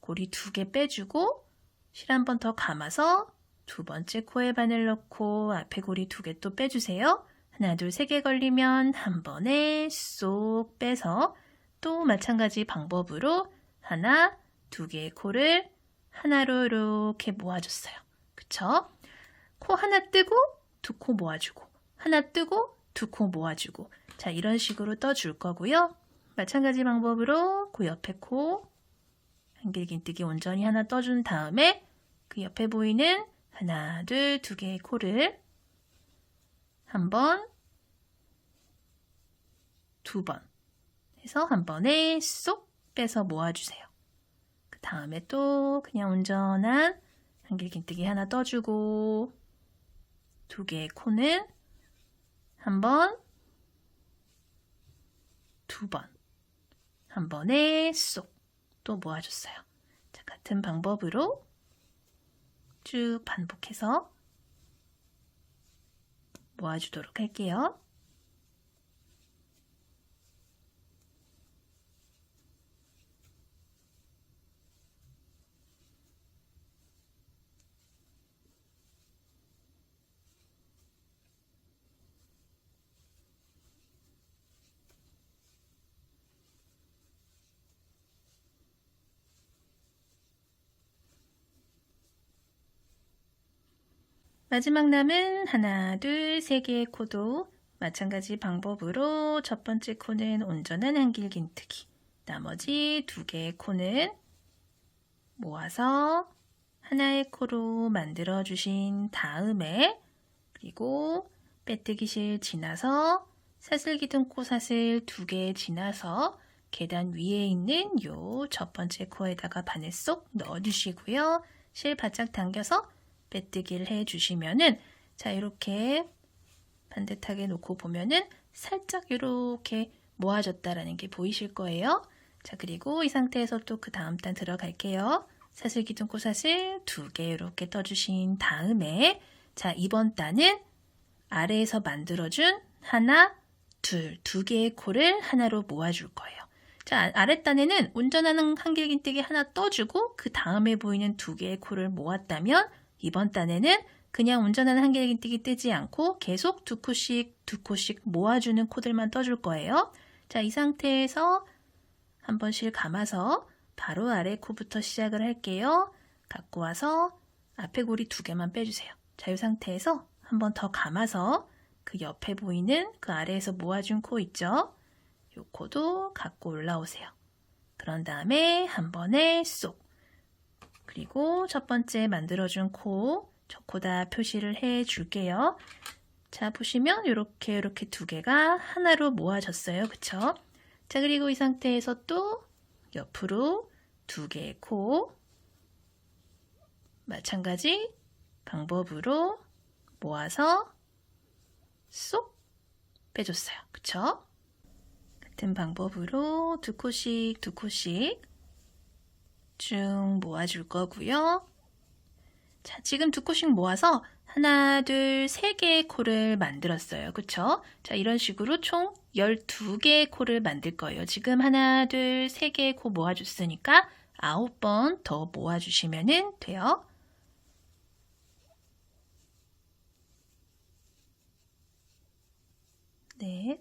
고리 2개 빼주고 실 한 번 더 감아서 두 번째 코에 바늘 넣고 앞에 고리 2개 또 빼주세요. 하나, 둘, 3개 걸리면 한 번에 쏙 빼서 또 마찬가지 방법으로 하나, 2개의 코를 하나로 이렇게 모아줬어요. 그쵸? 코 하나 뜨고 2코 모아주고 하나 뜨고 2코 모아주고 자, 이런 식으로 떠줄 거고요. 마찬가지 방법으로 그 옆에 코 한길긴뜨기 온전히 하나 떠준 다음에 그 옆에 보이는 하나, 둘, 2개의 코를 한 번, 2번 해서 한 번에 쏙 빼서 모아주세요. 그 다음에 또 그냥 온전한 한길긴뜨기 하나 떠주고 2개의 코는 한 번, 2번 한 번에 쏙 또 모아줬어요. 자, 같은 방법으로 쭉 반복해서 모아주도록 할게요. 마지막 남은 하나, 둘, 3개의 코도 마찬가지 방법으로 첫 번째 코는 온전한 한길긴뜨기, 나머지 2개의 코는 모아서 하나의 코로 만들어 주신 다음에 그리고 빼뜨기 실 지나서 사슬기둥 코사슬 2개 지나서 계단 위에 있는 요 첫 번째 코에다가 바늘 쏙 넣어 주시고요. 실 바짝 당겨서 빼뜨기를 해 주시면은 자, 이렇게 반듯하게 놓고 보면은 살짝 이렇게 모아졌다라는 게 보이실 거예요. 자, 그리고 이 상태에서 또 그 다음 단 들어갈게요. 사슬기둥 코사슬 2개 이렇게 떠주신 다음에 자, 이번 단은 아래에서 만들어준 하나, 둘, 2개의 코를 하나로 모아줄 거예요. 자, 아랫단에는 온전한 한길긴뜨기 하나 떠주고 그 다음에 보이는 2개의 코를 모았다면 이번 단에는 그냥 온전한 한길긴뜨기 뜨지 않고 계속 2코씩 모아주는 코들만 떠줄 거예요. 자, 이 상태에서 한 번 실 감아서 바로 아래 코부터 시작을 할게요. 갖고 와서 앞에 고리 2개만 빼주세요. 자, 이 상태에서 한 번 더 감아서 그 옆에 보이는 그 아래에서 모아준 코 있죠? 이 코도 갖고 올라오세요. 그런 다음에 한 번에 쏙. 그리고 첫 번째 만들어준 코, 저 코다 표시를 해 줄게요. 자, 보시면 이렇게 2개가 하나로 모아졌어요. 그쵸? 자, 그리고 이 상태에서 또 옆으로 2개의 코, 마찬가지 방법으로 모아서 쏙 빼줬어요. 그쵸? 같은 방법으로 2코씩 쭉 모아줄 거고요. 자, 지금 2코씩 모아서 하나, 둘, 3개의 코를 만들었어요. 그쵸? 자, 이런 식으로 총 12개의 코를 만들 거예요. 지금 하나, 둘, 3개의 코 모아줬으니까 9번 더 모아주시면 돼요. 네.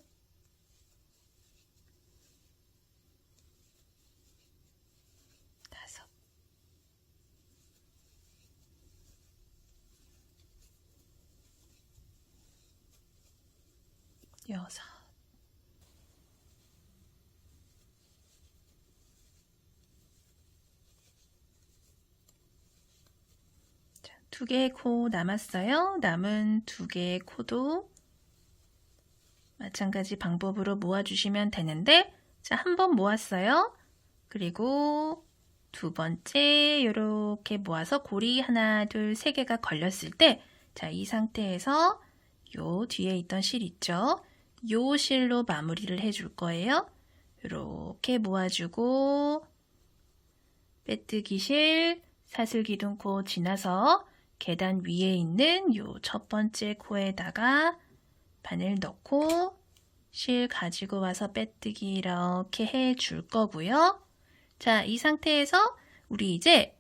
5. 6. 자, 2개의 코 남았어요. 남은 2개의 코도 마찬가지 방법으로 모아주시면 되는데 자, 한 번 모았어요. 그리고 두 번째 이렇게 모아서 고리 하나, 둘, 세 개가 걸렸을 때, 자, 이 상태에서 요 뒤에 있던 실 있죠? 요 실로 마무리를 해줄 거예요. 이렇게 모아주고 빼뜨기 실, 사슬기둥코 지나서 계단 위에 있는 요 첫 번째 코에다가 바늘 넣고 실 가지고 와서 빼뜨기 이렇게 해줄 거고요. 자, 이 상태에서 우리 이제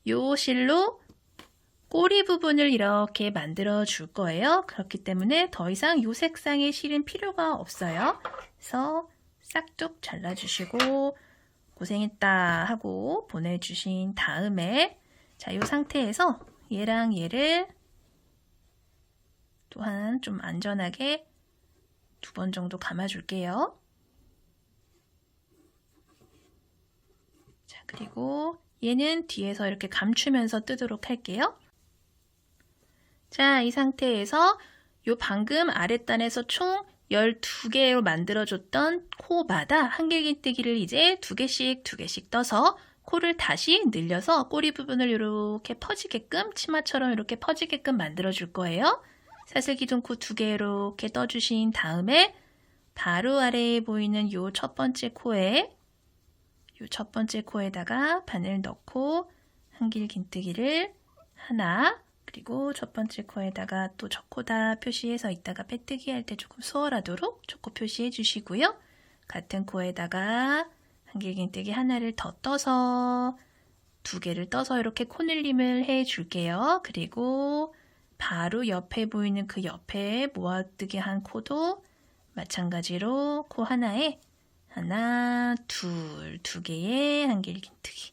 요 실로 꼬리 부분을 이렇게 만들어 줄 거예요. 그렇기 때문에 더 이상 요 색상의 실은 필요가 없어요. 그래서 싹둑 잘라주시고 고생했다 하고 보내주신 다음에 자, 요 상태에서 얘랑 얘를 또한 좀 안전하게 2번 정도 감아줄게요. 자, 그리고 얘는 뒤에서 이렇게 감추면서 뜨도록 할게요. 자, 이 상태에서 요 방금 아랫단에서 총 12개로 만들어줬던 코마다 한길긴뜨기를 이제 2개씩 떠서 코를 다시 늘려서 꼬리 부분을 이렇게 퍼지게끔 치마처럼 이렇게 퍼지게끔 만들어줄 거예요. 사슬기둥코 2개 이렇게 떠주신 다음에 바로 아래에 보이는 요 첫 번째 코에다가 바늘 넣고 한길긴뜨기를 하나, 그리고 첫 번째 코에다가 또 첫 코다 표시해서 이따가 빼뜨기 할 때 조금 수월하도록 첫 코 표시해 주시고요. 같은 코에다가 한길긴뜨기 하나를 더 떠서 2개를 떠서 이렇게 코늘림을 해 줄게요. 그리고 바로 옆에 보이는 그 옆에 모아뜨기 한 코도 마찬가지로 코 하나에 하나, 둘, 2개의 한길긴뜨기.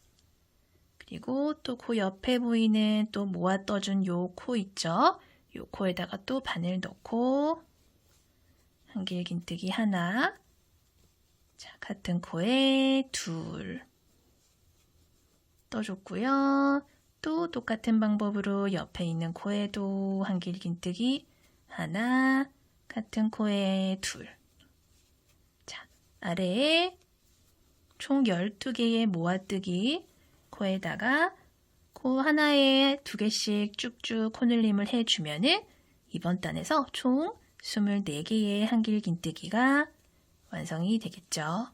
그리고 또 그 옆에 보이는 또 모아 떠준 요 코 있죠? 요 코에다가 또 바늘 넣고 한길긴뜨기 하나. 자, 같은 코에 2 떠줬고요. 또 똑같은 방법으로 옆에 있는 코에도 한길긴뜨기 하나, 같은 코에 2. 자, 아래에 총 12개의 모아뜨기 코에다가 코 하나에 2개씩 쭉쭉 코늘림을 해주면은 이번 단에서 총 24개의 한길긴뜨기가 완성이 되겠죠.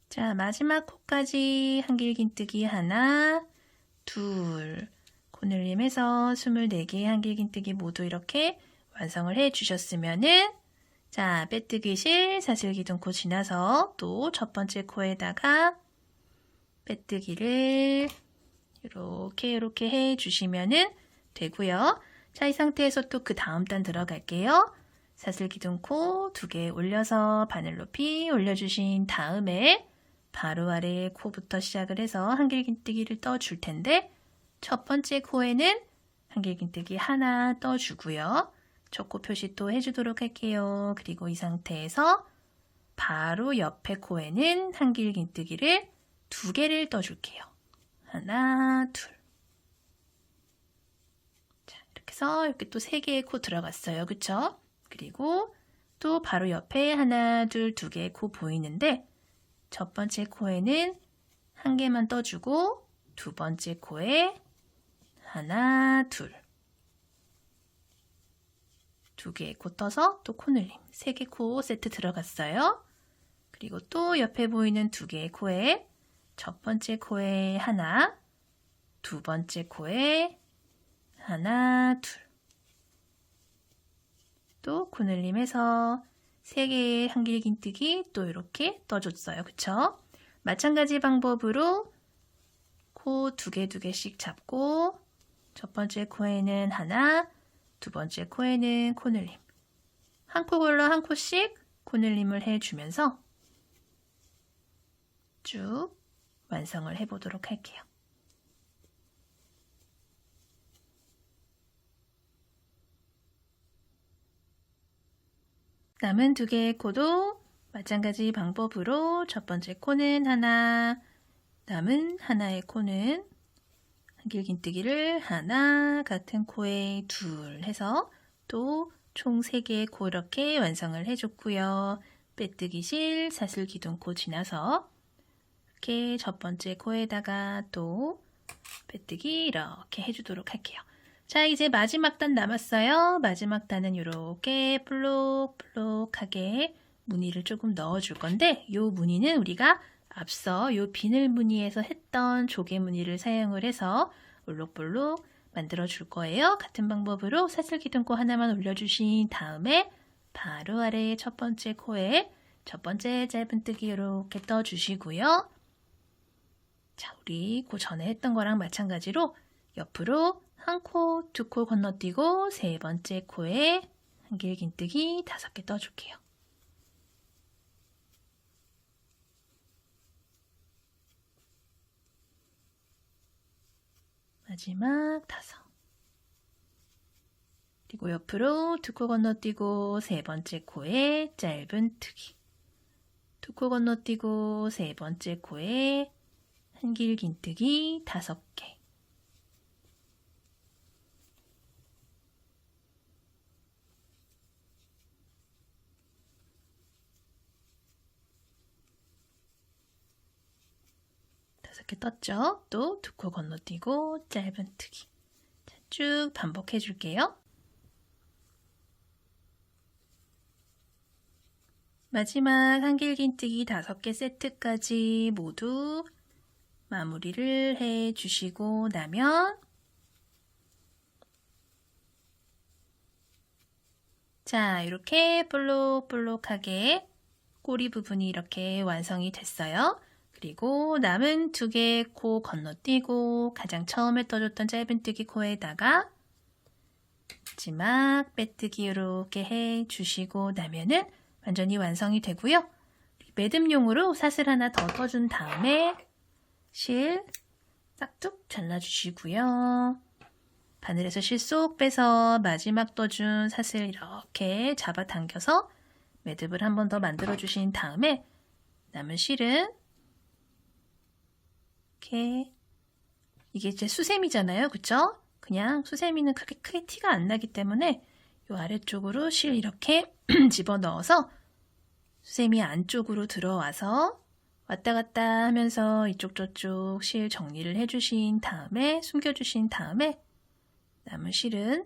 자, 마지막 코까지 한길긴뜨기 하나, 둘, 코늘림해서 24개의 한길긴뜨기 모두 이렇게 완성을 해 주셨으면은 자, 빼뜨기 실 사슬기둥코 지나서 또 첫 번째 코에다가 빼뜨기를 이렇게 해 주시면은 되고요. 자, 이 상태에서 또 그 다음 단 들어갈게요. 사슬기둥코 2개 올려서 바늘 높이 올려주신 다음에 바로 아래 코부터 시작을 해서 한길긴뜨기를 떠줄 텐데 첫 번째 코에는 한길긴뜨기 하나 떠주고요. 첫 코 표시 또 해주도록 할게요. 그리고 이 상태에서 바로 옆에 코에는 한길긴뜨기를 2개를 떠줄게요. 하나, 둘. 자, 이렇게 해서 이렇게 또 3개의 코 들어갔어요. 그쵸? 그리고 또 바로 옆에 하나, 둘, 2개의 코 보이는데 첫 번째 코에는 1개만 떠주고 두 번째 코에 하나, 둘. 2개의 코 떠서 또 코늘림. 3개 코 세트 들어갔어요. 그리고 또 옆에 보이는 2개의 코에 첫 번째 코에 하나, 두 번째 코에 하나, 둘. 또 코늘림해서 3개의 한길긴뜨기 또 이렇게 떠줬어요. 그쵸? 마찬가지 방법으로 코 2개씩 잡고 첫 번째 코에는 하나, 두 번째 코에는 코늘림. 한 코 골라 한 코씩 코늘림을 해주면서 쭉 완성을 해보도록 할게요. 남은 2개의 코도 마찬가지 방법으로 첫 번째 코는 하나, 남은 하나의 코는 한길긴뜨기를 하나, 같은 코에 둘 해서 또 총 3개의 코 이렇게 완성을 해줬고요. 빼뜨기 실, 사슬 기둥코 지나서 이렇게 첫 번째 코에다가 또 빼뜨기 이렇게 해주도록 할게요. 자, 이제 마지막 단 남았어요. 마지막 단은 이렇게 볼록볼록하게 무늬를 조금 넣어줄 건데 이 무늬는 우리가 앞서 이 비늘 무늬에서 했던 조개 무늬를 사용을 해서 볼록볼록 만들어 줄 거예요. 같은 방법으로 사슬 기둥코 하나만 올려주신 다음에 바로 아래 첫 번째 코에 첫 번째 짧은뜨기 이렇게 떠주시고요. 자, 우리 그 전에 했던 거랑 마찬가지로 옆으로 한 코, 2코 건너뛰고 세 번째 코에 한길긴뜨기 5개 떠줄게요. 마지막 5. 그리고 옆으로 2코 건너뛰고 세 번째 코에 짧은뜨기. 2코 건너뛰고 세 번째 코에 한길긴뜨기 5개. 이렇게 떴죠? 또 2코 건너뛰고 짧은뜨기. 쭉 반복해 줄게요. 마지막 한길긴뜨기 5개 세트까지 모두 마무리를 해 주시고 나면 자, 이렇게 볼록볼록하게 꼬리 부분이 이렇게 완성이 됐어요. 그리고 남은 2개의 코 건너뛰고 가장 처음에 떠줬던 짧은뜨기 코에다가 마지막 빼뜨기 이렇게 해주시고 나면은 완전히 완성이 되고요. 매듭용으로 사슬 하나 더 떠준 다음에 실 싹둑 잘라주시고요. 바늘에서 실 쏙 빼서 마지막 떠준 사슬 이렇게 잡아당겨서 매듭을 한 번 더 만들어주신 다음에 남은 실은 이렇게 이게 이제 수세미잖아요. 그쵸? 그냥 수세미는 그렇게 크게 티가 안 나기 때문에 이 아래쪽으로 실 이렇게 집어넣어서 수세미 안쪽으로 들어와서 왔다 갔다 하면서 이쪽 저쪽 실 정리를 해주신 다음에 숨겨주신 다음에 남은 실은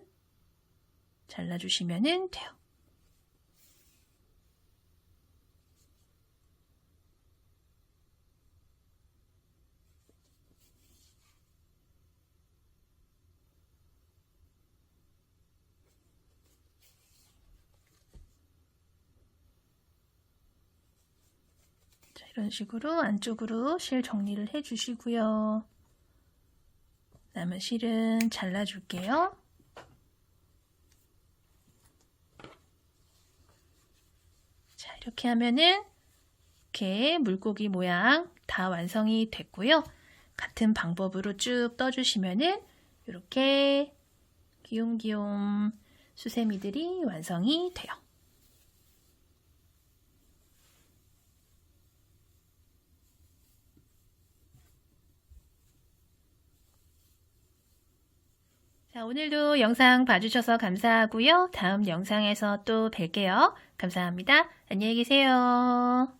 잘라주시면 돼요. 이런 식으로 안쪽으로 실 정리를 해주시고요. 남은 실은 잘라줄게요. 자, 이렇게 하면은 이렇게 물고기 모양 다 완성이 됐고요. 같은 방법으로 쭉 떠주시면은 이렇게 귀욤귀욤 수세미들이 완성이 돼요. 자, 오늘도 영상 봐주셔서 감사하고요. 다음 영상에서 또 뵐게요. 감사합니다. 안녕히 계세요.